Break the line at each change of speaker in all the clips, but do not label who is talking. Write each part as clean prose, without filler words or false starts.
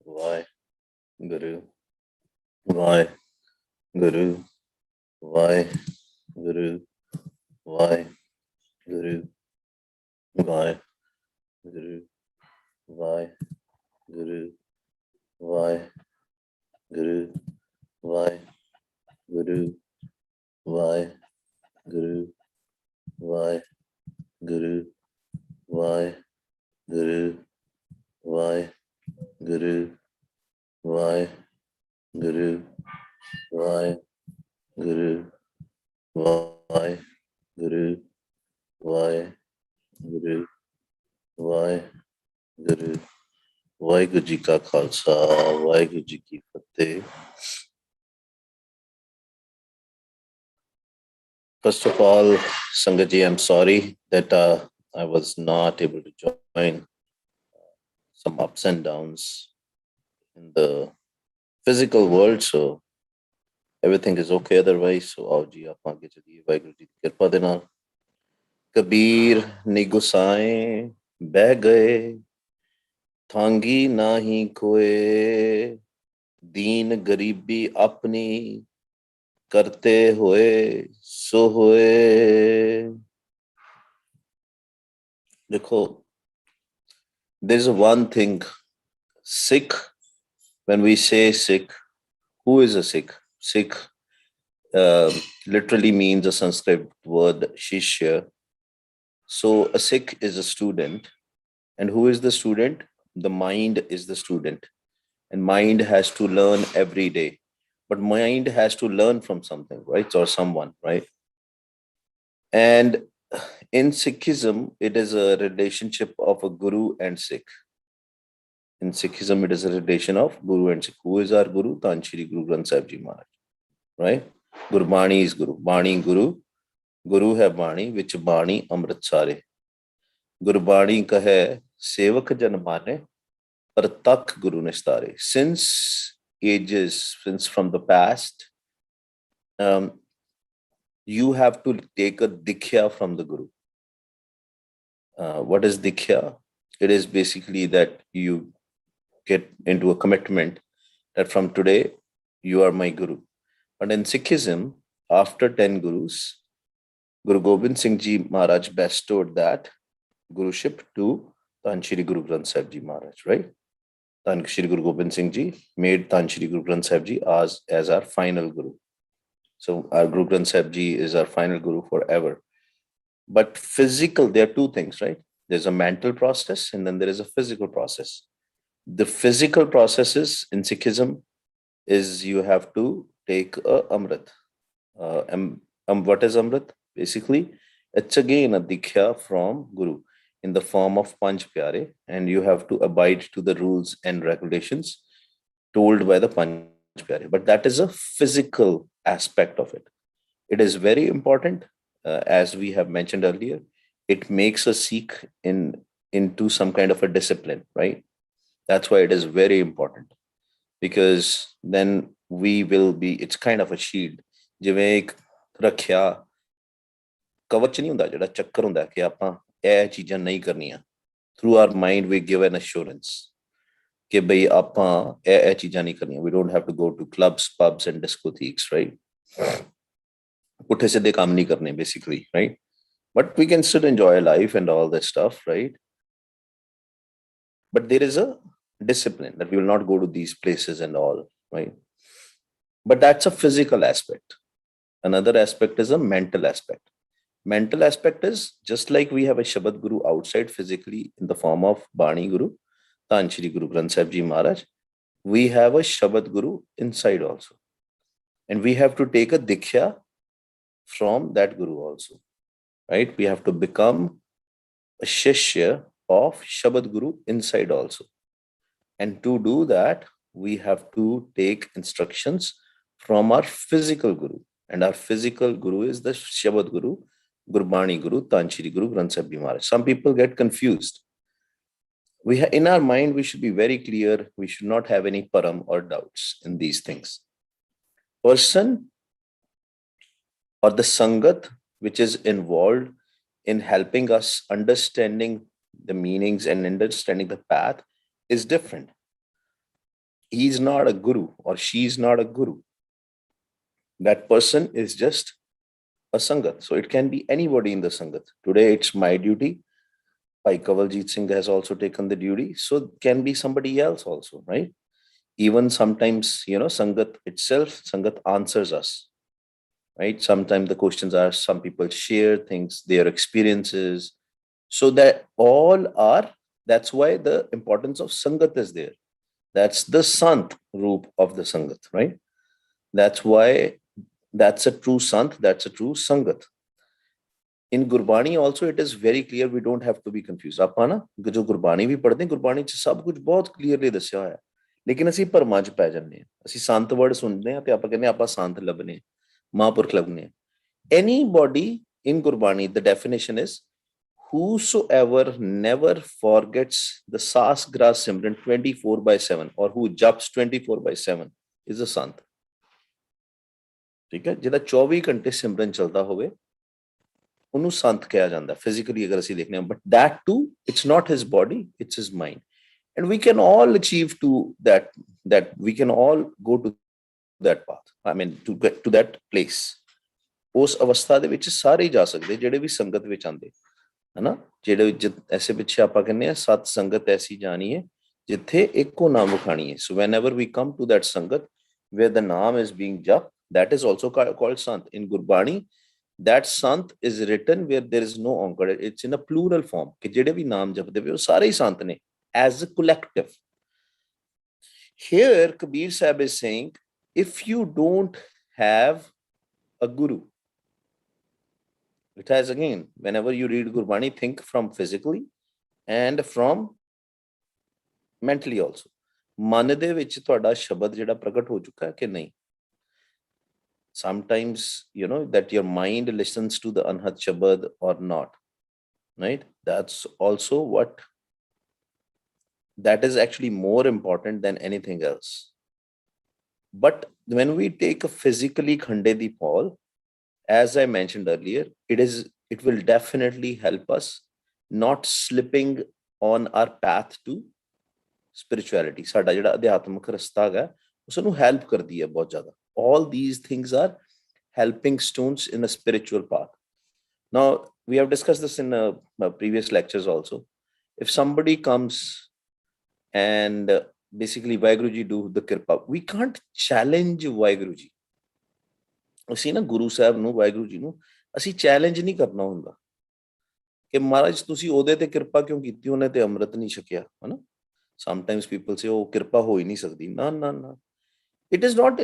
Why Guru, why Guru, why Guru, why Guru, why Guru, why Guru, why Guru, why Guru, why Guru, why Guru, why Guru, why Guru, why Guru, why Guru, why Guru, why Guru, why Guru. Waheguru ji ਕਾ ਖਾਲਸਾ ਵਾਹਿਗੁਰੂ ਜੀ ਕੀ ਫਤਿਹ. First of all, Sangat ji, I'm sorry that I was not able to join. Some ups and downs in the physical world, so everything is okay otherwise. So आओ जी आप आगे चलिए वाहिगुरू जी की कृपा दे नाल. कबीर निगुसाए बह गए थांगी नाही कोए दीन गरीबी अपनी करते हुए सो हुए. देखो, there's one thing. Sikh, when we say Sikh, who is a Sikh? Sikh literally means a Sanskrit word shishya. So a Sikh is a student. And who is the student? The mind is the student. And mind has to learn every day. But mind has to learn from something, right? Or someone, right? And in Sikhism, it is a relationship of a guru and Sikh. In Sikhism, it is a relation of guru and Sikh. Who is our guru? Tan Shri Guru Granth Sahib Ji Maharaj, right? Gurbani is guru. Bani guru. Guru hai Bani, which Bani Amrit Sare. Gurbani kahe sevak jan mane, par tak guru nistare. Since ages, since from the past, you have to take a dikhya from the guru. What is dikhya? It is basically that you get into a commitment that from today you are my guru. But in Sikhism, after 10 gurus, Guru Gobind Singh Ji Maharaj bestowed that guruship to Tan Shri Guru Granth Sahib Ji Maharaj, right? Tan Shri Guru Gobind Singh Ji made Tan Shri Guru Granth Sahib Ji as our final guru. So our Guru Granth Sahib Ji is our final guru forever. But physical, there are two things, right? There's a mental process and then there is a physical process. The physical processes in Sikhism is you have to take a Amrit. What is Amrit? Basically, it's again a Dikhya from Guru in the form of Panch Pyare, and you have to abide to the rules and regulations told by the Panch Pyare. But that is a physical aspect of it. It is very important, as we have mentioned earlier. It makes a Sikh into some kind of a discipline, right? That's why it is very important, because then we will be, it's kind of a shield. ਜਿਵੇਂ ਇੱਕ ਰੱਖਿਆ ਕਵਚ ਨਹੀਂ ਹੁੰਦਾ, ਜਿਹੜਾ ਚੱਕਰ ਹੁੰਦਾ ਕਿ ਆਪਾਂ ਇਹ ਚੀਜ਼ਾਂ ਨਹੀਂ ਕਰਨੀਆਂ. Through our mind we give an assurance ਕਿ ਬਈ ਆਪਾਂ ਇਹ ਚੀਜ਼ਾਂ ਨਹੀਂ ਕਰਨੀਆਂ. We don't have to go to clubs, pubs and discotheques, right? ਪੁੱਠੇ ਸਿੱਧੇ ਕੰਮ ਨਹੀਂ ਕਰਨੇ basically, right? But we can still enjoy life and all that stuff, right? But there is a discipline that we will not go to these places and all, right? But that's a physical aspect. Another aspect is a mental aspect. Mental aspect is just like we have a Shabad Guru outside physically in the form of Bani Guru, Tan Shri Guru Granth Sahib Ji Maharaj. We have a Shabad Guru inside also. And we have to take a Dikhya from that Guru also, right? We have to become a Shishya of Shabad Guru inside also. And to do that, we have to take instructions from our physical Guru. And our physical Guru is the Shabad Guru, Gurbani Guru, Tan Shri Guru Granth Sahib Ji Maharaj. Some people get confused. In our mind, we should be very clear. We should not have any param or doubts in these things. Person or the Sangat which is involved in helping us understanding the meanings and understanding the path is different. He's not a guru or she's not a guru. That person is just a sangat. So it can be anybody in the sangat. Today it's my duty. Bhai Kawaljit Singh has also taken the duty. So it can be somebody else also, right? Even sometimes, sangat itself, sangat answers us, right? Sometimes the questions are, some people share things, their experiences. So that all are, that's why the importance of sangat is there. That's the sant roop of the sangat, right? That's why that's a true sant, that's a true sangat. In Gurbani also it is very clear, we don't have to be confused. ਆਪਾਂ ਨਾ ਜੋ ਗੁਰਬਾਣੀ ਵੀ ਪੜ੍ਹਦੇ ਹਾਂ, ਗੁਰਬਾਣੀ 'ਚ ਸਭ ਕੁਝ ਬਹੁਤ clearly ਦੱਸਿਆ ਹੋਇਆ, ਲੇਕਿਨ ਅਸੀਂ ਭਰਮਾਂ 'ਚ ਪੈ ਜਾਂਦੇ ਹਾਂ। ਅਸੀਂ ਸੰਤ ਵਰਡ ਸੁਣਦੇ ਹਾਂ ਤੇ ਆਪਾਂ ਕਹਿੰਦੇ ਆਪਾਂ ਸੰਤ ਲੱਭਨੇ, ਮਹਾਂਪੁਰਖ ਲੱਭਨੇ। Anybody in Gurbani, the definition is whosoever never forgets the Sas Gras Simran 24/7 or who japs 24/7 is a sant। ਠੀਕ ਹੈ, ਜਿਹਦਾ 24 ਘੰਟੇ ਸਿਮਰਨ ਚੱਲਦਾ ਹੋਵੇ ਉਹਨੂੰ ਸੰਤ ਕਿਹਾ ਜਾਂਦਾ ਫਿਜ਼ੀਕਲੀ ਅਗਰ ਅਸੀਂ ਦੇਖਨੇ ਹਾਂ। But that too, it's not his body, it's his mind, and we can all achieve to that we can all go to that path, I mean to get to that place। ਉਸ ਅਵਸਥਾ ਦੇ ਵਿੱਚ ਸਾਰੇ ਹੀ ਜਾ ਸਕਦੇ ਜਿਹੜੇ ਵੀ ਸੰਗਤ ਵਿੱਚ ਆਉਂਦੇ, ਹਨਾ। ਜਿਹੜੇ ਐਸੇ ਪਿੱਛੇ ਆਪਾਂ ਕਹਿੰਦੇ ਆ ਸਤ ਸੰਗਤ ਐਸੀ ਜਾਣੀ ਹੈ ਜਿੱਥੇ ਇੱਕੋ ਨਾਮ ਵਖਾਣੀ ਹੈ। So whenever we come to that sangat where the naam is being jap, that is also called sant in Gurbani। That sant is written where there is no onkar, it's in a plural form ਕਿ ਜਿਹੜੇ ਵੀ ਨਾਮ ਜਪਦੇ ਪਏ ਉਹ ਸਾਰੇ ਹੀ ਸੰਤ ਨੇ as a collective। Here Kabir Sahib is saying, if you don't have a guru, it has, again, whenever you read Gurbani, think from physically and from mentally also। ਮਨ ਦੇ ਵਿੱਚ ਤੁਹਾਡਾ ਸ਼ਬਦ ਜਿਹੜਾ ਪ੍ਰਗਟ ਹੋ ਚੁੱਕਾ ਹੈ ਕਿ ਨਹੀਂ। Sometimes that your mind listens to the anhat shabad or not, right? That's also that is actually more important than anything else। But when we take a physically khande di Paul, as I mentioned earlier, it will definitely help us not slipping on our path to spirituality। ਸਾਡਾ ਜਿਹੜਾ ਅਧਿਆਤਮਿਕ ਰਸਤਾ ਹੈ ਉਸ ਨੂੰ help ਕਰਦੀ ਹੈ ਬਹੁਤ ਜ਼ਿਆਦਾ। All these things are helping stones in a spiritual path। Now we have discussed this in previous lectures also। If somebody comes and basically Vaheguru ji do the kirpa, we can't challenge Vaheguru ji। ਅਸੀਂ ਨਾ ਗੁਰੂ ਸਾਹਿਬ ਨੂੰ, ਵਾਹਿਗੁਰੂ ਜੀ ਨੂੰ ਅਸੀਂ challenge ਨਹੀਂ ਕਰਨਾ ਹੁੰਦਾ ਕਿ ਮਹਾਰਾਜ ਤੁਸੀਂ ਉਹਦੇ ਤੇ ਕਿਰਪਾ ਕਿਉਂ ਕੀਤੀ, ਉਹਨੇ ਤੇ ਅੰਮ੍ਰਿਤ ਨਹੀਂ ਛਕਿਆ, ਹਨਾ। ਸਮਟਾਈਮਸ ਪੀਪਲ ਸੇ ਉਹ ਕਿਰਪਾ ਹੋ ਹੀ ਨਹੀਂ ਸਕਦੀ। ਨਾ ਨਾ ਨਾ, ਇਟ ਇਜ਼ ਨਾਟ।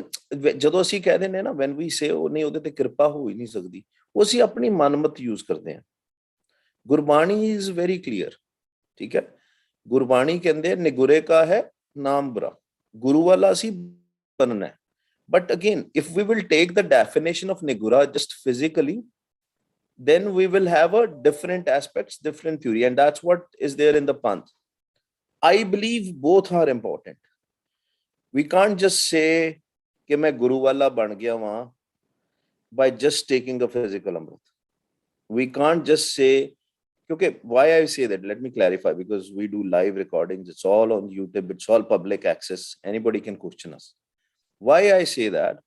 ਜਦੋਂ ਅਸੀਂ ਕਹਿ ਦਿੰਦੇ ਨਾ ਵੈਨ ਵੀ ਸੇ ਉਹ ਨਹੀਂ ਉਹਦੇ ਤੇ ਕਿਰਪਾ ਹੋ ਹੀ ਨਹੀਂ ਸਕਦੀ, ਉਹ ਅਸੀਂ ਆਪਣੀ ਮਨਮਤ ਯੂਜ਼ ਕਰਦੇ ਹਾਂ। ਗੁਰਬਾਣੀ ਇਜ਼ ਵੈਰੀ ਕਲੀਅਰ, ਠੀਕ ਹੈ। ਗੁਰਬਾਣੀ ਕਹਿੰਦੇ ਨਿਗੁਰੇ ਕਾ ਹੈ ਨਾਮ ਬੁਰਾ, ਗੁਰੂ ਵਾਲਾ ਅਸੀਂ ਬਣਨਾ ਹੈ। But again, if we will take the definition of Nigura just physically, then we will have a different aspects, different theory, and that's what is there in the Panth। I believe both are important। We can't just say कि मैं गुरु वाला बन गया वहां by just taking a physical amrit। We can't just say, okay, why I say that, let me clarify, because we do live recordings, it's all on YouTube, it's all public access, anybody can question us। Why I say that?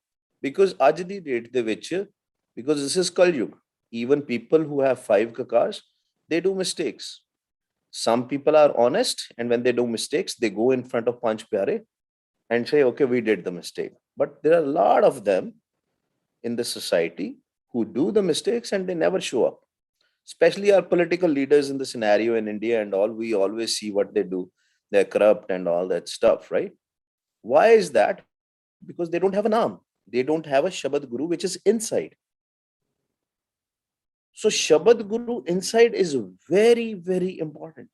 Because ਅੱਜ ਦੀ date ਦੇ ਵਿੱਚ, because this is Kal Yug, even people who have 5 kakars, they do mistakes। Some people are honest, and when they do mistakes, they go in front of Panch Pyare and say, okay, we did the mistake। But there are a lot of them in the society who do the mistakes and they never show up, especially our political leaders in the scenario in India and all. We always see what they do, they're corrupt and all that stuff, right? Why is that? Because they don't have a naam, they don't have a Shabad Guru which is inside। So Shabad Guru inside is very very important,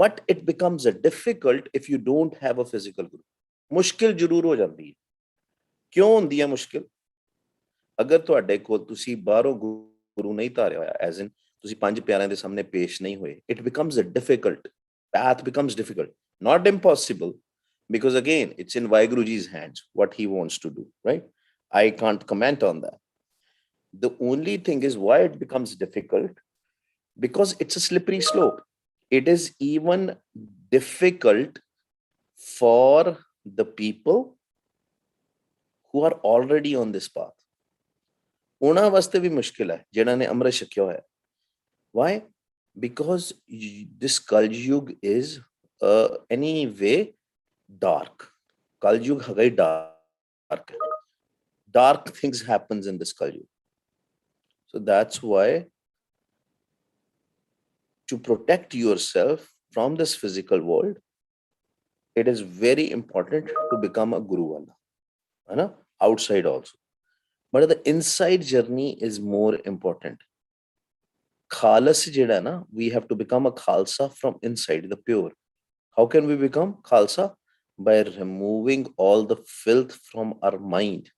but it becomes difficult if you don't have a physical Guru। ਮੁਸ਼ਕਿਲ ਜ਼ਰੂਰ ਹੋ ਜਾਂਦੀ ਹੈ। ਕਿਉਂ ਹੁੰਦੀ ਹੈ ਮੁਸ਼ਕਿਲ? ਅਗਰ ਤੁਹਾਡੇ ਕੋਲ ਤੁਸੀਂ ਬਾਹਰੋਂ ਗੁਰੂ ਨਹੀਂ ਧਾਰਿਆ ਹੋਇਆ, ਐਜ਼ ਇਨ ਤੁਸੀਂ 5 ਪਿਆਰਿਆਂ ਦੇ ਸਾਹਮਣੇ ਪੇਸ਼ ਨਹੀਂ ਹੋਏ, it becomes a difficult path, becomes difficult, not impossible, because again it's in Vaheguru ji's hands what he wants to do, right? I can't comment on that। The only thing is why it becomes difficult, because it's a slippery slope। It is even difficult for the people who are already on this path. ਉਹਨਾਂ ਵਾਸਤੇ ਵੀ ਮੁਸ਼ਕਿਲ ਹੈ ਜਿਨ੍ਹਾਂ ਨੇ ਅੰਮ੍ਰਿਤ ਛਕਿਆ ਹੋਇਆ. Why? Because this Kaljug is anyway dark. Kaljug ਹੈਗਾ ਹੀ dark. Dark things happens in this Kaljug. So that's why to protect yourself from this physical world, it is very important to become a guru wala, है ना? Outside also. But the inside journey is more important. Khalas jeda na, we have to become a khalsa from inside, the pure. How can we become khalsa? By removing all the filth from our mind,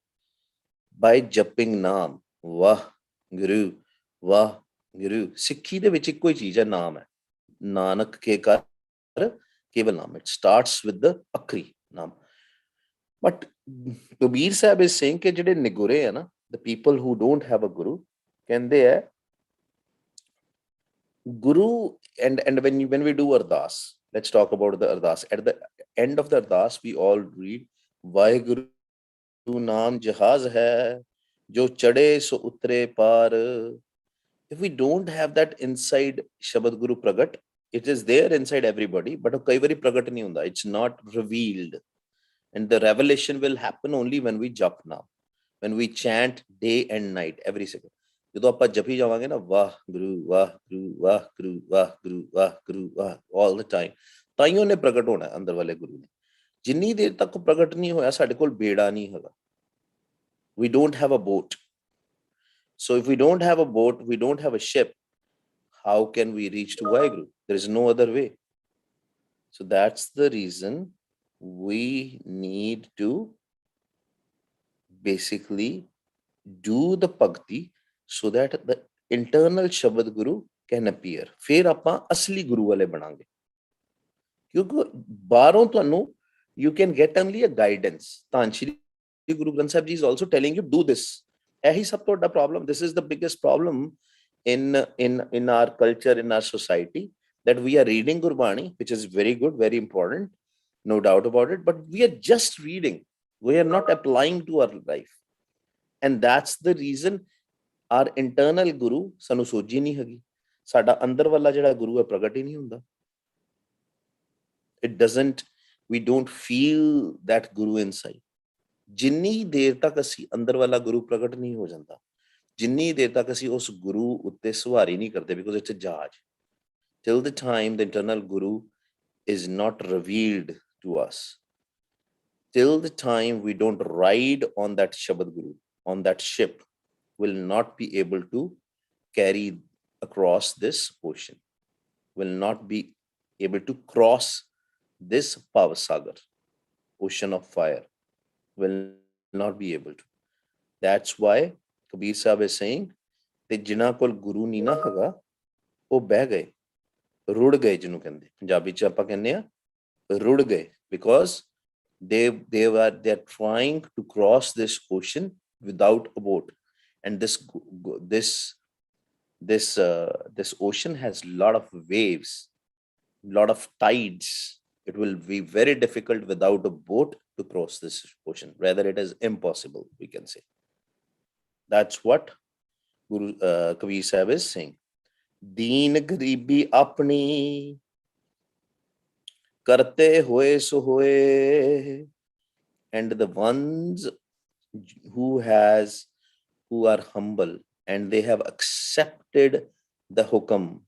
by japping naam, wah guru, wah guru. Sikhi de vich ikko hi cheez hai, naam hai. Nanak ke kar keval naam. It starts with the akri naam. But Kabir Sahib is saying that jede nigure hai na, the people who don't have a guru, kende hai guru. And when we do ardas, let's talk about the ardas. At the end of the ardas, we all read Vaheguru naam jahaz hai jo chade so utre par. If we don't have that inside Shabad Guru Pragat, it is there inside everybody, but kai vari pragat nahi hunda. It's not revealed. And the revelation will happen only when we jap now, when we chant day and night, every second. ਜਦੋਂ ਆਪਾਂ ਜਪੀ ਜਾਵਾਂਗੇ ਨਾ ਵਾਹ ਗੁਰੂ ਵਾਹ ਗੁਰੂ ਵਾਹ ਗੁਰੂ ਵਾਹ ਗੁਰੂ ਵਾਹ ਗੁਰੂ ਵਾਹ all the time, ਤਾਂ ਹੀ ਉਹਨੇ ਪ੍ਰਗਟ ਹੋਣਾ ਅੰਦਰ ਵਾਲੇ ਗੁਰੂ ਨੇ. ਜਿੰਨੀ ਦੇਰ ਤੱਕ ਪ੍ਰਗਟ ਨਹੀਂ ਹੋਇਆ ਸਾਡੇ ਕੋਲ ਬੇੜਾ ਨਹੀਂ ਹੈਗਾ. We don't have a boat. So if we don't have a boat, we don't have a ship, how can we reach to Vaheguru? There is no other way. So that's the reason we need to basically do the bhakti so that the internal Shabad Guru can appear. ਫਿਰ ਆਪਾਂ ਅਸਲੀ ਗੁਰੂ ਵਾਲੇ ਬਣਾਂਗੇ. ਕਿਉਂਕਿ ਬਾਹਰੋਂ ਤੁਹਾਨੂੰ you can get only a guidance. ਤਾਂ Shri Guru Granth Sahib ji is also telling you do this. ਇਹੀ ਸਭ ਤੋਂ ਵੱਡਾ problem. This is the biggest problem in our culture, in our society, that we are reading Gurbani, which is very good, very important, no doubt about it, but we are just reading. We are not applying to our life. And that's the reason our internal guru ਸਾਨੂੰ ਸੋਝੀ ਨਹੀਂ ਹੈਗੀ. ਸਾਡਾ ਅੰਦਰ ਵਾਲਾ ਜਿਹੜਾ ਗੁਰੂ ਹੈ ਪ੍ਰਗਟ ਹੀ ਨਹੀਂ ਹੁੰਦਾ. It doesn't, we don't feel that guru inside. ਜਿੰਨੀ ਦੇਰ ਤੱਕ ਅਸੀਂ ਅੰਦਰ ਵਾਲਾ ਗੁਰੂ ਪ੍ਰਗਟ ਨਹੀਂ ਹੋ ਜਾਂਦਾ, ਜਿੰਨੀ ਦੇਰ ਤੱਕ ਅਸੀਂ ਉਸ ਗੁਰੂ ਉੱਤੇ ਸਵਾਰੀ ਨਹੀਂ ਕਰਦੇ, because it's a judge. Till the time the internal guru is not revealed to us, till the time we don't ride on that Shabad Guru, on that ship, will not be able to carry across this ocean, will not be able to cross this Pavasagar, ocean of fire, will not be able to. That's why Kabir Sahib is saying that ਜਿਨ੍ਹਾਂ ਕੋਲ ਗੁਰੂ ਨਹੀਂ ਨਾ ਹੈਗਾ ਉਹ ਬਹਿ ਗਏ, ਰੁੜ ਗਏ, ਜਿਹਨੂੰ ਕਹਿੰਦੇ ਪੰਜਾਬੀ ਚ ਆਪਾਂ ਕਹਿੰਦੇ ਆ ਰੁੜ ਗਏ, because they're trying to cross this ocean without a boat. And this ocean has a lot of waves, lot of tides. It will be very difficult without a boat to cross this ocean. Rather, it is impossible, we can say. That's what Guru Kabir Sahib is saying. Deen garibi apni karte hoye so hoye. And the ones who are humble and they have accepted the hukam,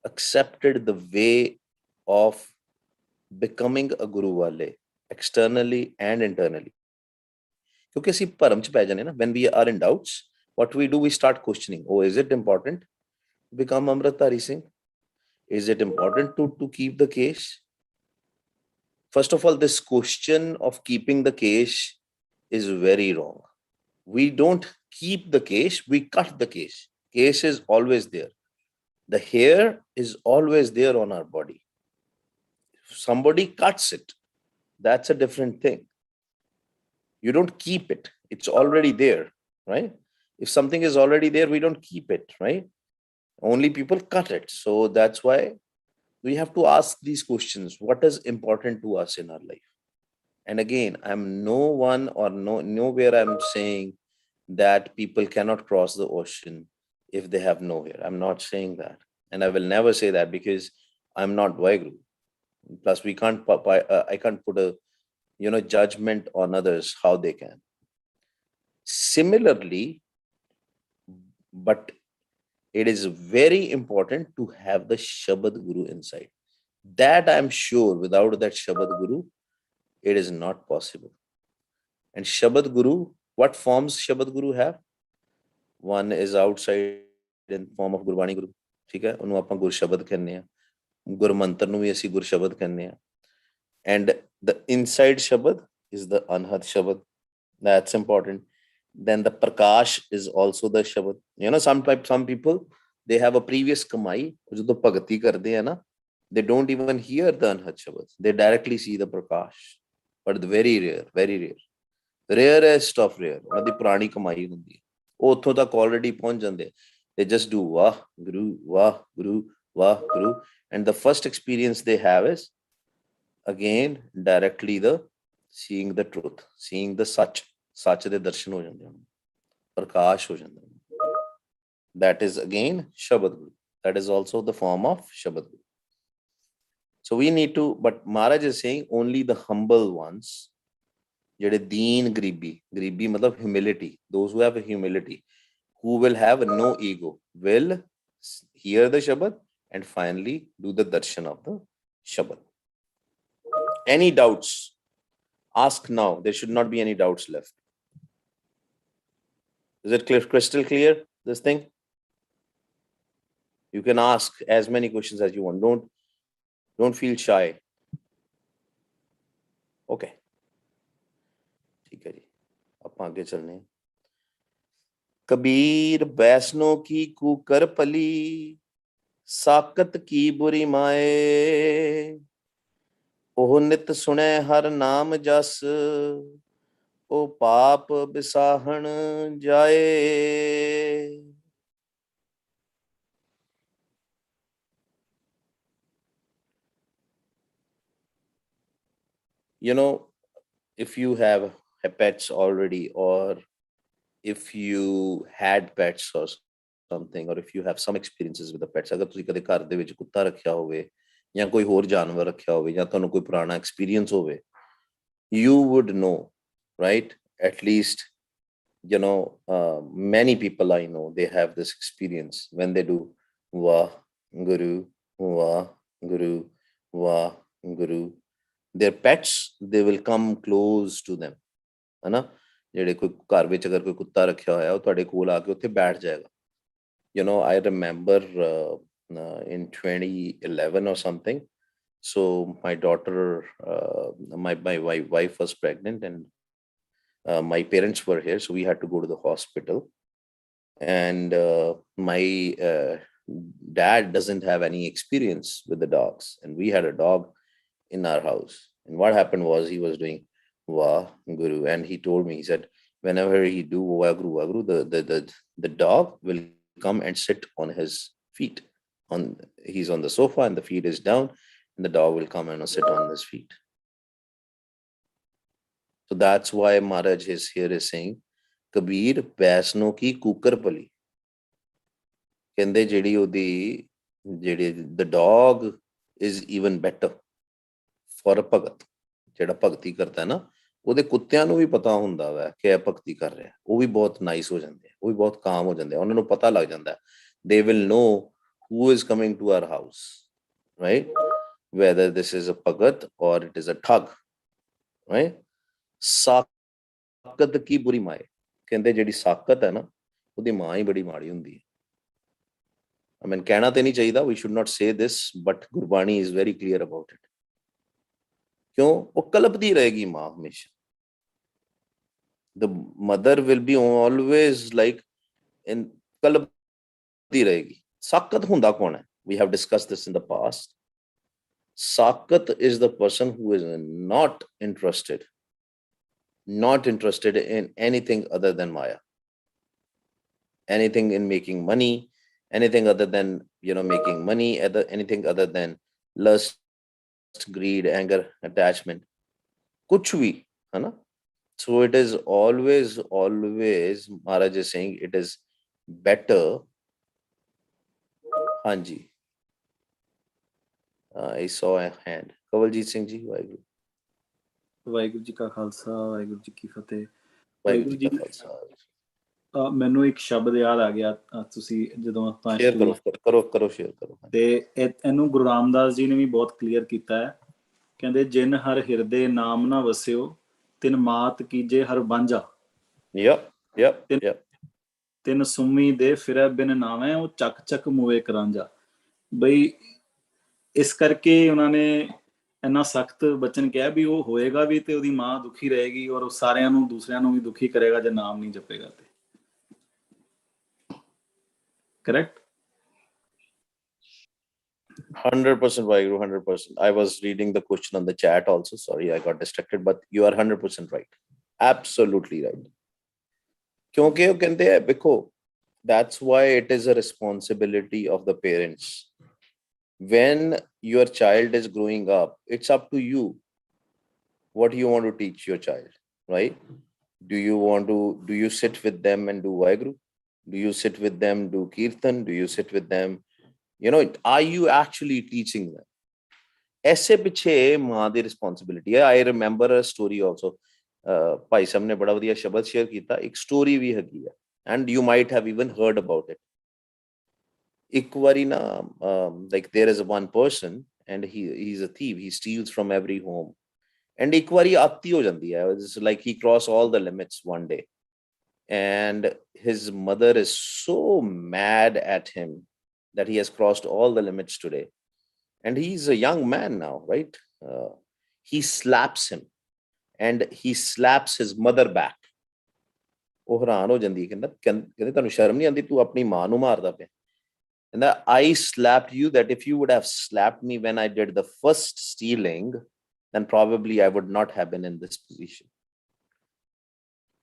accepted the way of becoming a guru wale, externally and internally. Kyunki ਅਸੀਂ ਭਰਮ ਚ ਪੈ ਜਾਂਦੇ ਨਾ, when we are in doubts, what we do, we start questioning. Oh, is it important to become Amritdhari Singh? Is it important to keep the kesh? First of all, this question of keeping the kesh is very wrong. We don't keep the kesh, we cut the kesh. Kesh is always there. The hair is always there on our body. If somebody cuts it, that's a different thing. You don't keep it. It's already there, right? If something is already there, we don't keep it, right? Only people cut it. So that's why we have to ask these questions. What is important to us in our life? And again, I'm no one or nowhere I'm saying that people cannot cross the ocean if they have no hair. I'm not saying that. And I will never say that because I'm not Vaiguru. Plus, we can't, I can't put a, judgment on others how they can. Similarly, but it is very important to have the Shabad Guru inside. That I'm sure without that Shabad Guru, it is not possible. And Shabad Guru, what forms Shabad Guru have? One is outside in form of Gurbani Guru. ठीक है ਉਹਨੂੰ ਆਪਾਂ ਗੁਰਸ਼ਬਦ ਕਹਿੰਦੇ ਆ ਗੁਰਮੰਤਰ ਨੂੰ ਵੀ ਅਸੀਂ ਗੁਰਸ਼ਬਦ ਕਹਿੰਦੇ ਆ and the inside shabad is the anhat shabad. That's important. Then the prakash is also the shabad. Some people they have a previous kamai ਜਦੋਂ ਭਗਤੀ ਕਰਦੇ ਆ ਨਾ they don't even hear the anhat shabad, they directly see the prakash. But very rarest of rare ਉਹਨਾਂ ਦੀ ਪੁਰਾਣੀ ਕਮਾਈ ਹੁੰਦੀ ਹੈ ਉਹ ਉੱਥੋਂ ਤੱਕ already ਪਹੁੰਚ ਜਾਂਦੇ they just do wah guru wah guru wah guru and the first experience they have is again directly the seeing the truth, seeing the sach ਦੇ ਦਰਸ਼ਨ ਹੋ ਜਾਂਦੇ ਹਨ ਪ੍ਰਕਾਸ਼ ਹੋ ਜਾਂਦਾ that is again shabad guru. That is also the form of shabad guru. So we need to, but Maharaj is saying only the humble ones, ਜਿਹੜੇ ਦੀਨ ਗਰੀਬੀ ਮਤਲਬ humility, those who have humility, who will have no ego, will hear the Shabad and finally do the darshan of the Shabad. Any doubts? Ask now. There should not be any doubts left. Is it clear, crystal clear, this thing? You can ask as many questions as you want. Don't feel shy. Okay. ठीक है जी, आप आगे चलने. कबीर वैष्णो की cooker पली, साकत की बुरी माए, ओह नित सुने हर नाम जस, ओ पाप बिसाहन जाए. You know, if you have pets already, or if you had pets or something, or if you have some experiences with the pets, ਅਗਰ ਤੁਸੀਂ ਕਦੇ ਘਰ ਦੇ ਵਿੱਚ ਕੁੱਤਾ ਰੱਖਿਆ ਹੋਵੇ ਜਾਂ ਕੋਈ ਹੋਰ ਜਾਨਵਰ ਰੱਖਿਆ ਹੋਵੇ ਜਾਂ ਤੁਹਾਨੂੰ ਕੋਈ ਪੁਰਾਣਾ ਐਕਸਪੀਰੀਅੰਸ ਹੋਵੇ, you would know, right? At least, many people I know, they have this experience when they do Wah Guru, Wah Guru, Wah Guru. Their pets, they will come close to them. है ना, ਜਿਹੜੇ ਕੋਈ ਘਰ ਵਿੱਚ ਅਗਰ ਕੋਈ ਕੁੱਤਾ ਰੱਖਿਆ ਹੋਇਆ ਉਹ ਤੁਹਾਡੇ ਕੋਲ ਆ ਕੇ ਉੱਥੇ ਬੈਠ ਜਾਏਗਾ. I remember in 2011 or something, so my daughter, my wife was pregnant and my parents were here, so we had to go to the hospital. And my dad doesn't have any experience with the dogs, and we had a dog in our house. And what happened was he was doing Wah Guru, and he told me, he said, whenever he do Wah Guru, the dog will come and sit on his feet. He's on the sofa and the feet is down, and the dog will come and sit on his feet. So that's why Maharaj is here is saying, Kabir Vaisno ki kukar pali. Kende jedi odi, the dog is even better for a ਭਗਤ. ਜਿਹੜਾ ਭਗਤੀ ਕਰਦਾ ਨਾ, ਉਹਦੇ ਕੁੱਤਿਆਂ ਨੂੰ ਵੀ ਪਤਾ ਹੁੰਦਾ ਵਾ ਕਿ ਇਹ ਭਗਤੀ ਕਰ ਰਿਹਾ, ਉਹ ਵੀ ਬਹੁਤ ਨਾਈਸ ਹੋ ਜਾਂਦੇ ਆ, ਉਹ ਵੀ ਬਹੁਤ ਕਾਮ ਹੋ ਜਾਂਦੇ ਆ, ਉਹਨਾਂ ਨੂੰ ਪਤਾ ਲੱਗ ਜਾਂਦਾ, they will know who is coming to our house, right? Whether this is a Bhagat or it is a ਠੱਗ, right? ਸਾਕਤ ਕੀ ਬੁਰੀ ਮਾਏ, ਕਹਿੰਦੇ ਜਿਹੜੀ ਸਾਕਤ ਹੈ ਨਾ ਉਹਦੀ ਮਾਂ ਹੀ ਬੜੀ ਮਾੜੀ ਹੁੰਦੀ ਹੈ. I mean, ਕਹਿਣਾ ਤੇ ਨਹੀਂ ਚਾਹੀਦਾ, we should not say this, but Gurbani is very clear about it. क्यों? वो कलपती रहेगी माँ हमेशा. The mother will be always like in कलपती रहेगी. साकत हुंदा कौन है? We have discussed this in the past. Sakat is the person who is not interested in anything other than Maya, anything in making money, anything other than making money, anything other than lust, greed, anger, attachment. कुछ भी है ना. So it is always Maharaj is saying it is better. हाँ जी, I saw a hand. Kawaljeet Singh जी, वाहिगुरु.
ਵਾਹਿਗੁਰੂ ਜੀ ਕਾ ਖਾਲਸਾ ਵਾਹਿਗੁਰੂ ਜੀ ਕੀ ਫਤਿਹ।
ਵਾਹਿਗੁਰੂ
ਵਾਹਿਗੁਰੂ
ਜੀ
ਜੀ,
ਕਾ ਖਾਲਸਾ.
ਮੈਨੂੰ ਇੱਕ ਸ਼ਬਦ ਯਾਦ ਆ ਗਿਆ ਤੁਸੀਂ ਜਦੋਂ ਆਪਾਂ
ਸ਼ੇਅਰ ਕਰੋ ਸ਼ੇਅਰ ਕਰੋ.
ਤੇ ਇਹਨੂੰ ਗੁਰੂ ਰਾਮਦਾਸ ਜੀ ਨੇ ਵੀ ਬਹੁਤ ਕਲੀਅਰ ਕੀਤਾ ਹੈ। ਕਹਿੰਦੇ ਜਿਨ ਹਰ ਹਿਰਦੇ ਨਾਮ ਨਾ ਵਸਿਓ ਤਿਨ ਮਾਤ ਕੀਜੇ ਹਰ ਬਾਂਝਾ।
ਯਪ
ਤਿਨ ਸੁਮੀ ਦੇ ਫਿਰੈ ਬਿਨ ਨਾਵੇਂ ਉਹ ਚੱਕ ਚੱਕ ਮੂਏ ਕਰਾਂਜਾ। ਬਈ ਇਸ ਕਰਕੇ ਉਹਨਾਂ ਨੇ ਇੰਨਾ ਸਖਤ ਬਚਨ ਕਿਹਾ ਵੀ ਉਹ ਹੋਏਗਾ ਵੀ ਤੇ ਉਹਦੀ ਮਾਂ ਦੁਖੀ ਰਹੇਗੀ ਔਰ ਸਾਰਿਆਂ ਨੂੰ ਦੂਸਰਿਆਂ ਨੂੰ ਵੀ ਦੁਖੀ ਕਰੇਗਾ ਜੇ ਨਾਮ ਨਹੀਂ ਜਪੇਗਾ ਤੇ। Correct?
100% Vaiguru, 100%. I was reading the question on the chat also. Sorry, I got distracted, but you are 100% right. Absolutely right. क्योंकि वो कहते हैं देखो, that's why it is a responsibility of the parents. When your child is growing up, it's up to you. What do you want to teach your child, right? Do you sit with them and do Vaiguru? Do you sit with them, do Kirtan? Do you sit with them? Are you actually teaching them? ऐसे पिछे माँ दी responsibility है. I remember a story also. भाई साहब ने बड़ा वधिया शब्द शेयर किया. एक स्टोरी भी हैगी है and you might have even heard about it. एक बारी ना, like there is one person and he's a thief. He steals from every home. And एक बारी आती हो जाती है. It's like he crossed all the limits one day. And his mother is so mad at him that he has crossed all the limits today. And he's a young man now, right? He slaps him and he slaps his mother back. ਉਹ ਹੈਰਾਨ ਹੋ ਜਾਂਦੀ ਹੈ, ਕਹਿੰਦੇ ਤੁਹਾਨੂੰ ਸ਼ਰਮ ਨਹੀਂ ਆਉਂਦੀ, ਤੂੰ ਆਪਣੀ ਮਾਂ ਨੂੰ ਮਾਰਦਾ ਪਿਆ. And I slapped you that if you would have slapped me when I did the first stealing, then probably I would not have been in this position.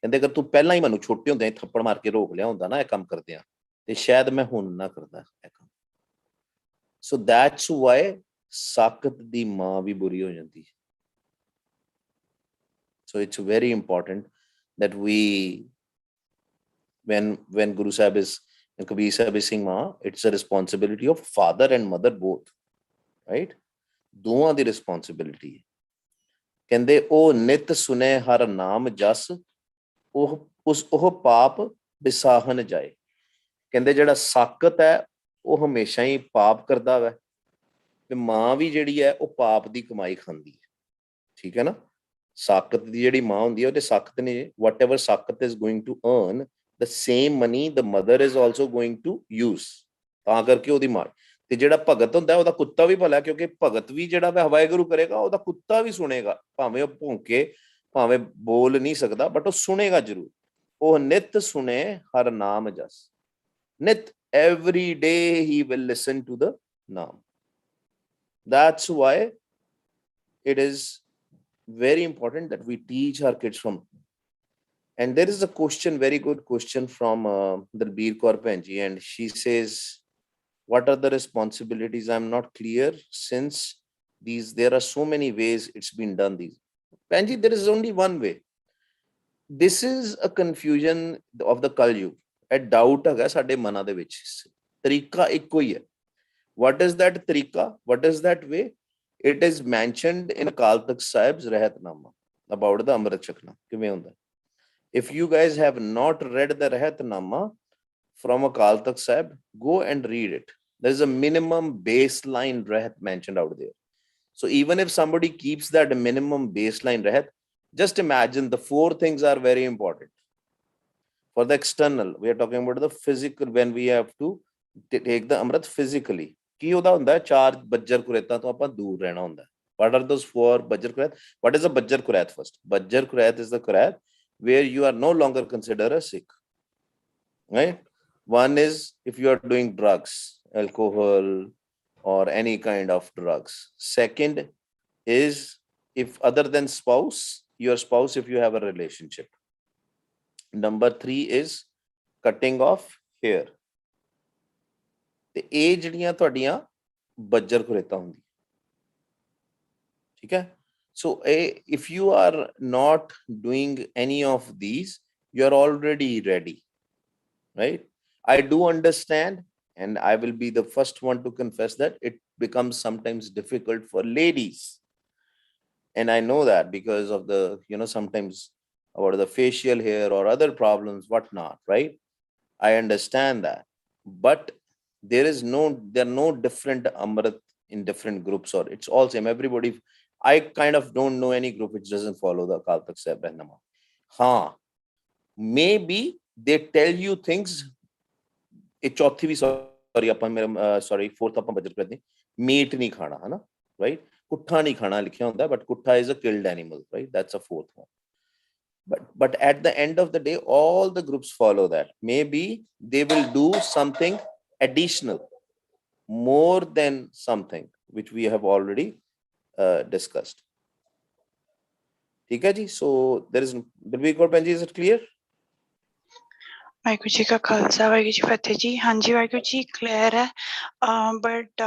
ਕਹਿੰਦੇ ਅਗਰ ਤੂੰ ਪਹਿਲਾਂ ਹੀ ਮੈਨੂੰ ਛੋਟੇ ਹੁੰਦੇ ਥੱਪੜ ਮਾਰ ਕੇ ਰੋਕ ਲਿਆ ਹੁੰਦਾ ਨਾ ਇਹ ਕੰਮ ਕਰਦਿਆਂ, ਤੇ ਸ਼ਾਇਦ ਮੈਂ ਹੁਣ ਨਾ ਕਰਦਾ ਇਹ ਕੰਮ. So that's why ਸਾਕਤ ਦੀ ਮਾਂ ਵੀ ਬੁਰੀ ਹੋ ਜਾਂਦੀ ਹੈ. So it's very important that when Guru Sahib is and Kabir Sahib is saying Ma, it's a responsibility of father and mother both, right? ਦੋਵਾਂ ਦੀ responsibility ਹੈ. ਕਹਿੰਦੇ ਉਹ ਨਿਤ ਸੁਨੇ ਹਰ ਨਾਮ ਜਸ ਉਹ ਪਾਪ ਵਿਸਾਹਨ ਜਾਏ. ਕਹਿੰਦੇ ਜਿਹੜਾ ਸਾਕਤ ਹੈ ਉਹ ਹਮੇਸ਼ਾ ਹੀ ਪਾਪ ਕਰਦਾ ਵਾ, ਤੇ ਮਾਂ ਵੀ ਜਿਹੜੀ ਹੈ ਉਹ ਪਾਪ ਦੀ ਕਮਾਈ ਖਾਂਦੀ ਹੈ. ਠੀਕ ਹੈ ਨਾ? ਸਾਕਤ ਦੀ ਜਿਹੜੀ ਮਾਂ ਹੁੰਦੀ ਹੈ ਉਹਦੇ ਸਾਕਤ ਨੇ whatever ਸਾਕਤ is going to earn, the same money the mother is also going to use. ਤਾਂ ਕਰਕੇ ਉਹਦੀ ਮਾਂ. ਤੇ ਜਿਹੜਾ ਭਗਤ ਹੁੰਦਾ ਉਹਦਾ ਕੁੱਤਾ ਵੀ ਭਲਾ, ਕਿਉਂਕਿ ਭਗਤ ਵੀ ਜਿਹੜਾ ਵਾਹਿਗੁਰੂ ਕਰੇਗਾ ਉਹਦਾ ਕੁੱਤਾ ਵੀ ਸੁਣੇਗਾ, ਭਾਵੇਂ ਉਹ ਭੌਂਕੇ, ਭਾਵੇਂ ਬੋਲ ਨਹੀਂ ਸਕਦਾ, ਬਟ ਉਹ ਸੁਣੇਗਾ ਜ਼ਰੂਰ. ਉਹ ਨਿਤ ਸੁਣੇ ਹਰ ਨਾਮ ਜਸ. ਨਿਤ, every day he will listen to the naam. That's why it is very important that we teach our kids from. And there is a question, very good question from Dalbir Kaur Penji, and she says, what are the responsibilities? I'm not clear, since there are so many ways it's been done. Penji, there is only one way. This is a confusion of the Kal Yuga. A doubt ਹੈਗਾ ਸਾਡੇ ਮਨਾਂ ਦੇ ਵਿੱਚ. ਤਰੀਕਾ ਇੱਕੋ ਹੀ ਹੈ. What is that ਤਰੀਕਾ? What is that way? It is mentioned in Akal Takht Sahib's Rahatnama about the Amrit Chakna. ਕਿਵੇਂ ਹੁੰਦਾ? If you guys have not read the Rahatnama from Akal Takht Sahib, go and read it. There is a minimum baseline Rahat mentioned out there. So even if somebody keeps that minimum baseline Rahat, just imagine the 4 things are very important. For the external, we are talking about the physical, when we have to take the Amrit physically. ਕੀ ਉਹਦਾ ਹੁੰਦਾ? 4 Berger ਕੁਰੈਤਾਂ ਤੋਂ ਆਪਾਂ ਦੂਰ ਰਹਿਣਾ ਹੁੰਦਾ. What are those 4 ਬੱਜਰ ਕੁਰੈਤ? What is a ਬੱਜਰ ਕੁਰੈਤ first? ਬੱਜਰ ਕੁਰੈਤ is the kurat where you are no longer considered a Sikh, right? One is if you are doing drugs, alcohol or any kind of drugs. Second is if other than spouse, your spouse, if you have a relationship. Number 3 is cutting off hair. ਤੇ ਇਹ ਜਿਹੜੀਆਂ ਤੁਹਾਡੀਆਂ Berger ਕੁਰੇਤਾਂ ਹੁੰਦੀਆਂ, ਠੀਕ ਹੈ? So if you are not doing any of these, you are already ready, right? I do understand, and I will be the first one to confess that it becomes sometimes difficult for ladies. And I know that because of the, sometimes about the facial hair or other problems, whatnot, right? I understand that. But there are no different Amrit in different groups, or it's all same. Everybody, I kind of don't know any group which doesn't follow the Akal Takht Sahib Rahnama. हाँ, maybe they tell you things. ਇਹ ਚੌਥੀ ਵੀ sorry ਆਪਾਂ ਮੇਰਾ sorry fourth ਆਪਾਂ ਬਜਟ ਕਰਦੇ meat ਨਹੀਂ ਖਾਣਾ ਹਨਾ ਰਾਈਟ ਕੁੱਠਾ ਨਹੀਂ ਖਾਣਾ ਲਿਖਿਆ ਹੁੰਦਾ ਬਟ ਕੁੱਠਾ is a killed animal right that's a fourth one. But at the end of the day, all the groups follow that. Maybe they will do something additional, more than something which we have already discussed. ठीक है जी? So there is Dilbir Kaur Bhenji, is it clear?
Waheguru ji ਕਾ ਖਾਲਸਾ ਵਾਹਿਗੁਰੂ ਜੀ ਫਤਿਹ ਜੀ ਹਾਂਜੀ Waheguru ji clear ਹੈ but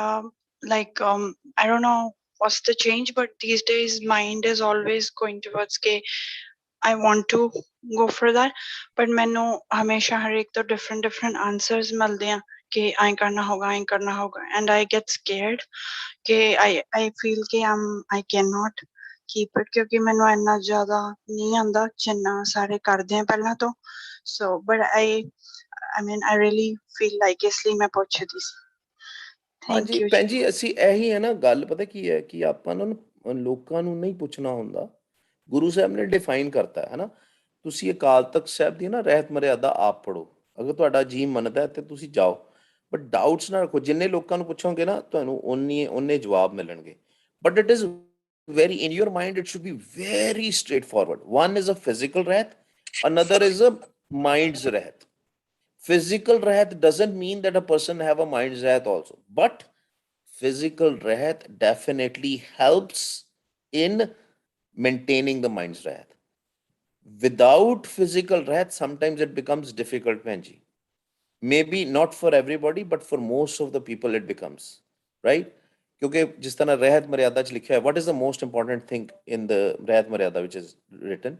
like I don't know what's the change but these days mind is always going towards ke I want to go for that but ਮੈਨੂੰ ਹਮੇਸ਼ਾ ਹਰੇਕ ਤੋਂ different answers ਮਿਲਦੇ ਆ ਕਿ ਐਂ ਕਰਨਾ ਹੋਗਾ and I get scared ਕਿ I feel ਕਿ I cannot keep it ਕਿਉਂਕਿ ਮੈਨੂੰ ਇੰਨਾ ਜ਼ਿਆਦਾ ਨਹੀਂ ਆਉਂਦਾ ਜਿੰਨਾ ਸਾਰੇ ਕਰਦੇ ਆ ਪਹਿਲਾਂ ਤੋਂ so but I mean I really feel like ਇਸ ਲਈ ਮੈਂ ਪੁੱਛਦੀ ਸੀ
ਹਾਂਜੀ
thank you
ਭੈਣ ਜੀ ਅਸੀਂ ਇਹੀ ਹੈ ਨਾ ਗੱਲ ਪਤਾ ਕੀ ਹੈ ਕਿ ਆਪਾਂ ਨੂੰ ਲੋਕਾਂ ਨੂੰ ਨਹੀਂ ਪੁੱਛਣਾ ਹੁੰਦਾ ਗੁਰੂ ਸਾਹਿਬ ਨੇ ਡਿਫਾਈਨ ਕਰਤਾ ਹੈ ਨਾ ਤੁਸੀਂ ਅਕਾਲ ਤਖਤ ਸਾਹਿਬ ਦੀ ਨਾ ਰਹਿਤ ਮਰਿਆਦਾ ਆਪ ਪੜੋ ਅਗਰ ਤੁਹਾਡਾ ਜੀ ਮੰਨਦਾ ਤੇ ਤੁਸੀਂ ਜਾਓ ਬਟ ਡਾਊਟਸ ਨਾ ਰੱਖੋ ਜਿੰਨੇ ਲੋਕਾਂ ਨੂੰ ਪੁੱਛੋਗੇ ਨਾ ਤੁਹਾਨੂੰ ਉਹਨੇ ਜਵਾਬ ਮਿਲਣਗੇ but it is very in your mind it should be very straightforward. One is a physical rahat, another is a mind's rahat. Physical rahat doesn't mean that a person have a mind's rahat also, but physical rahat definitely helps in maintaining the mind's rahat. Without physical rahat sometimes it becomes difficult, Benji. Maybe not for everybody but for most of the people it becomes, right? क्योंकि जिस तरह रहत मर्यादा च लिखा है what is the most important thing in the रहत मर्यादा which is written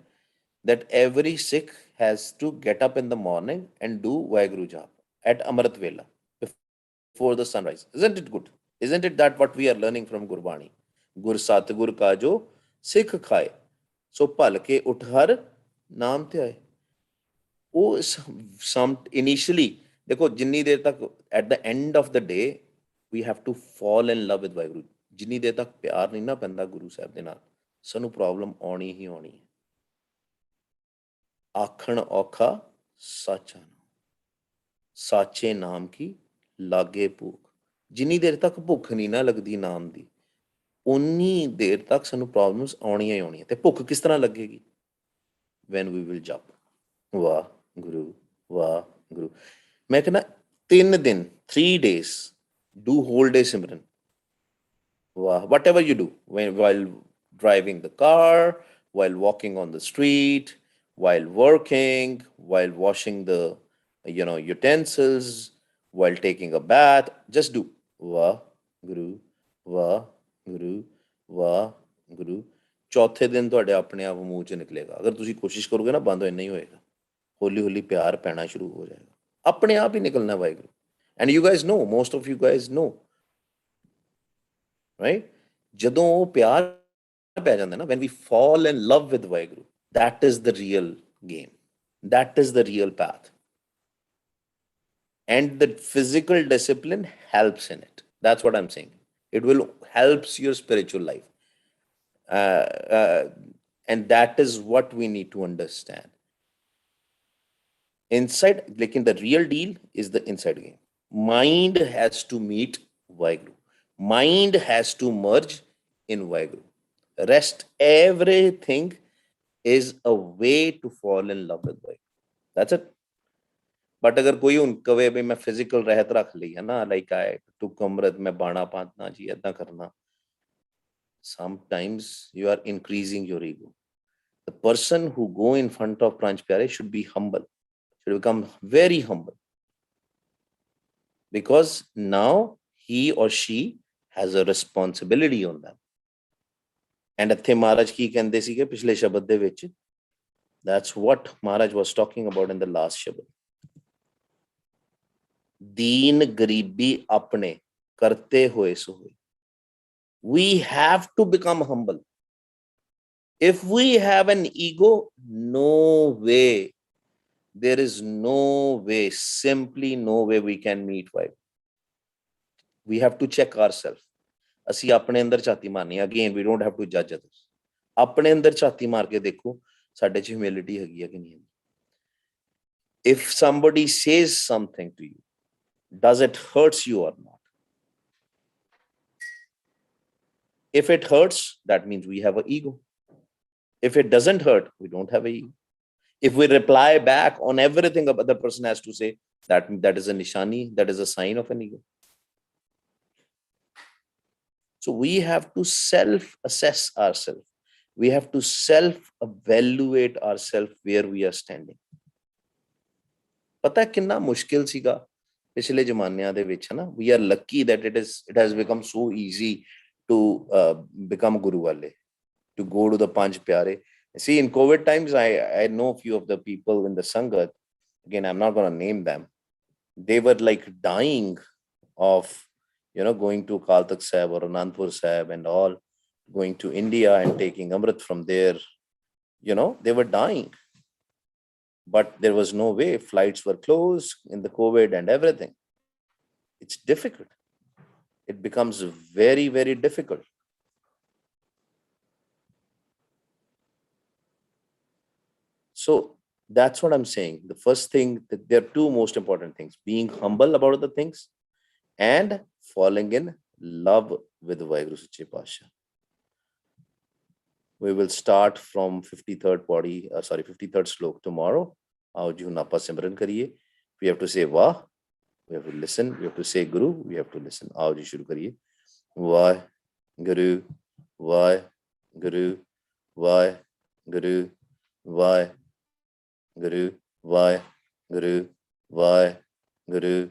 that every Sikh has to get up in the morning and do Vaheguru Jap at Amrit Vela before the sunrise. Isn't it good? Isn't it that what we are learning from Gurbani? Gur Satgur ka jo Sikh खाए so भल के उठ हर नाम ते आए ਉਹ some initially ਦੇਖੋ ਜਿੰਨੀ ਦੇਰ ਤੱਕ at the end of the day we have to fall in love with Waheguru ਜਿੰਨੀ ਦੇਰ ਤੱਕ ਪਿਆਰ ਨਹੀਂ ਨਾ ਪੈਂਦਾ ਗੁਰੂ ਸਾਹਿਬ ਦੇ ਨਾਲ ਸਾਨੂੰ ਪ੍ਰੋਬਲਮ ਆਉਣੀ ਹੀ ਆਉਣੀ ਹੈ ਆਖਣ ਔਖਾ ਸਾਚਾ ਨਾਮ ਸਾਚੇ ਨਾਮ ਕੀ ਲਾਗੇ ਭੁੱਖ ਜਿੰਨੀ ਦੇਰ ਤੱਕ ਭੁੱਖ ਨਹੀਂ ਨਾ ਲੱਗਦੀ ਨਾਮ ਦੀ ਉਨੀ ਦੇਰ ਤੱਕ ਸਾਨੂੰ ਪ੍ਰੋਬਲਮਸ ਆਉਣੀਆਂ ਹੀ ਆਉਣੀਆਂ ਤੇ ਭੁੱਖ ਕਿਸ ਤਰ੍ਹਾਂ ਲੱਗੇਗੀ when we will jump ਵਾਹ ਗੁਰੂ ਮੈਂ ਕਹਿੰਦਾ 3 ਦਿਨ 3 days do whole day simran ਵਾਹ whatever you do while driving the car while walking on the street while working while washing the utensils while taking a bath just do ਵਾਹ ਗੁਰੂ ਚੌਥੇ ਦਿਨ ਤੁਹਾਡੇ ਆਪਣੇ ਆਪ ਮੂੰਹ ਚ ਨਿਕਲੇਗਾ ਅਗਰ ਤੁਸੀਂ ਕੋਸ਼ਿਸ਼ ਕਰੋਗੇ ਨਾ ਬੰਦ ਇੰਨਾ ਹੀ ਹੋਏਗਾ ਹੌਲੀ ਹੌਲੀ ਪਿਆਰ ਪੈਣਾ ਸ਼ੁਰੂ ਹੋ ਜਾਏਗਾ ਆਪਣੇ ਆਪ ਹੀ ਨਿਕਲਣਾ Waheguru and you guys know most of you guys know right ਜਦੋਂ ਉਹ ਪਿਆਰ ਪੈ ਜਾਂਦਾ ਨਾ when we fall in love with Waheguru that is the real game, that is the real path, and the physical discipline helps in it. That's what I'm saying. It will helps your spiritual life, and that is what we need to understand. Inside, like in the real deal is the inside game. Mind has to meet Vaheguru. Mind has to merge in Vaheguru. Rest everything is a way to fall in love with Vaheguru. That's it. But अगर कोई ਹੁਣ ਕਵੇ ਵੀ ਮੈਂ physical ਰਹਿਤ ਰੱਖ ਲਈ ਹੈ ਨਾ ਲਾਈਕ ਆਈ ਟੂ ਕਮਰਤ ਮੈਂ ਬਾਣਾ ਪਾਤਨਾ ਜੀ ਇਦਾਂ ਕਰਨਾ sometimes you are increasing your ego. The person who go in front of Pranch Pyare should be humble, should become very humble, because now he or she has a responsibility on them, and ਇੱਥੇ ਮਹਾਰਾਜ ਕੀ ਕਹਿੰਦੇ ਸੀਗੇ ਪਿਛਲੇ ਸ਼ਬਦ ਦੇ ਵਿੱਚ, that's what Maharaj was talking about in the last shabad. Deen garibi apne karte hoye so hoye. We have to become humble. If we have an ego, no way, there is no way, simply no way we can meet vibe. We have to check ourselves. ਅਸੀਂ ਆਪਣੇ ਅੰਦਰ ਝਾਤੀ ਮਾਰਨੀ ਹੈ। Again, we don't have to judge others. ਆਪਣੇ ਅੰਦਰ ਝਾਤੀ ਮਾਰ ਕੇ ਦੇਖੋ ਸਾਡੇ 'ਚ ਹਿਊਮਿਲਿਟੀ ਹੈਗੀ ਆ ਕਿ ਨਹੀਂ। If somebody says something to you, does it hurts you or not? If it hurts, that means we have an ego. If it doesn't hurt, we don't have an ego. If we reply back on everything the other person has to say, that is a nishani, that is a sign of an ego. So we have to self-assess ourselves. We have to self-evaluate ourselves where we are standing. ਪਤਾ ਕਿੰਨਾ ਮੁਸ਼ਕਿਲ ਸੀਗਾ ਪਿਛਲੇ ਜ਼ਮਾਨਿਆਂ ਦੇ ਵਿੱਚ, ਹੈ ਨਾ। We are lucky that it has become so easy to become Guru wale, to go to the Panch Pyare. See, in COVID times, I know a few of the people in the Sangat. Again, I'm not going to name them. They were like dying of, going to Akal Takht Sahib or Anandpur Sahib and all, going to India and taking Amrit from there. They were dying. But there was no way. Flights were closed in the COVID and everything. It's difficult. It becomes very, very difficult. So that's what I'm saying. The first thing, that there are two most important things: being humble about the things and falling in love with Vaheguru Sache Paatshah. We will start from 53rd slok tomorrow. आओ जी हुण आपां सिमरन करिए. We have to say वाह, we have to listen, we have to say Guru, we have to listen. आओ जी शुरू करिए. वाहेगुरु वाहेगुरु वाहेगुरु वाहेगुरु वाहेगुरु वाहेगुरु